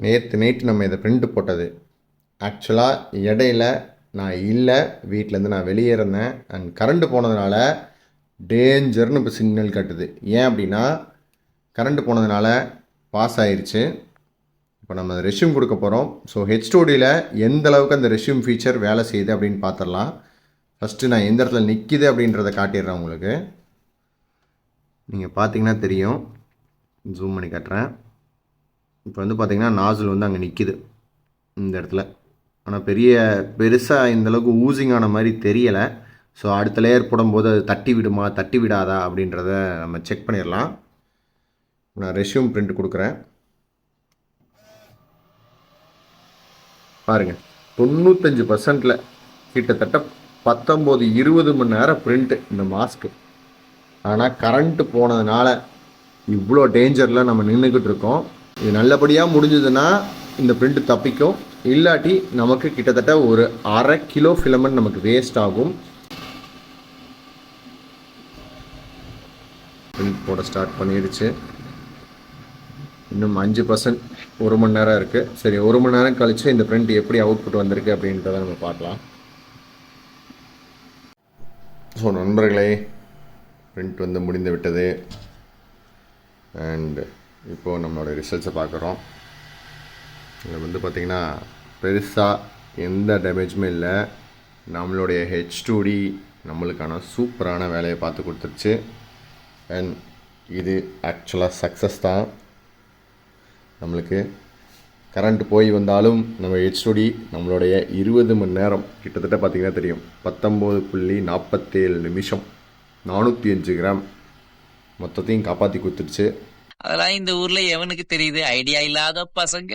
நேற்று நைட்டு நம்ம இதை பிரிண்ட் போட்டது. ஆக்சுவலாக இடையில நான் இல்லை, வீட்டிலேருந்து நான் வெளியே இருந்தேன். அண்ட் கரண்ட் போனதுனால டேஞ்சர்னு இப்போ சிக்னல் காட்டுது. ஏன் அப்படின்னா கரண்ட் போனதுனால பாஸ் ஆயிடுச்சு. இப்போ நம்ம ரெஷ்யூம் கொடுக்க போகிறோம். ஸோ ஹெச்டிடியில் எந்த அளவுக்கு அந்த ரெஷ்யூம் ஃபீச்சர் வேலை செய்யுது அப்படின்னு பார்த்துடலாம். ஃபஸ்ட்டு நான் எந்த இடத்துல நிற்கிது அப்படின்றத காட்டிடுறேன் உங்களுக்கு. நீங்கள் பார்த்தீங்கன்னா தெரியும், ஜூம் பண்ணி காட்டுறேன். இப்போ வந்து பார்த்திங்கன்னா நாசில் வந்து அங்கே நிற்கிது இந்த இடத்துல. ஆனால் பெருசாக இந்தளவுக்கு ஊசிங் ஆன மாதிரி தெரியலை. ஸோ அடுத்த லேயர் போடும்போது அது தட்டி விடுமா தட்டி விடாதா அப்படின்றத நம்ம செக் பண்ணிடலாம். நான் ரெஷ்யூம் பிரிண்ட் கொடுக்குறேன். பாருங்கள், 95% கிட்டத்தட்ட 19-20 மணி நேரம் பிரிண்ட்டு இந்த மாஸ்க்கு. ஆனால் கரண்ட்டு போனதுனால இவ்வளோ டேஞ்சரில் நம்ம நின்றுக்கிட்டு இருக்கோம். இது நல்லபடியாக முடிஞ்சதுன்னா இந்த பிரிண்ட் தப்பிக்கும். இல்லாட்டி நமக்கு கிட்டத்தட்ட ஒரு 1/2 கிலோ ஃபிலமெண்ட் நமக்கு வேஸ்ட் ஆகும். பிரிண்ட் போட ஸ்டார்ட் பண்ணிடுச்சு. இன்னும் 5%, 1 மணி நேரம் இருக்குது. சரி, 1 மணி நேரம் கழித்து இந்த பிரிண்ட் எப்படி அவுட்புட் வந்திருக்கு அப்படின்றத நம்ம பார்க்கலாம். ஸோ நண்பர்களே, பிரிண்ட் வந்து முடிந்து விட்டது. அண்ட் இப்போது நம்மளோட ரிசல்ட்ஸை பார்க்குறோம். இதில் வந்து பார்த்திங்கன்னா பெருசாக எந்த டேமேஜுமே இல்லை. நம்மளுடைய ஹெச்டிடி நம்மளுக்கான சூப்பரான வேலையை பார்த்து கொடுத்துருச்சு. அண்ட் இது ஆக்சுவலாக சக்ஸஸ் தான். நம்மளுக்கு கரண்ட் போய் வந்தாலும் நம்ம ஹெச்டிடி நம்மளுடைய 20 மணி நேரம் கிட்டத்தட்ட பார்த்திங்கன்னா தெரியும், 19.47 நிமிஷம் 405 கிராம் மொத்தத்தையும் காப்பாற்றி கொடுத்துருச்சு. அதெல்லாம் இந்த ஊர்ல எவனுக்கு தெரியுது? ஐடியா இல்லாத பசங்க.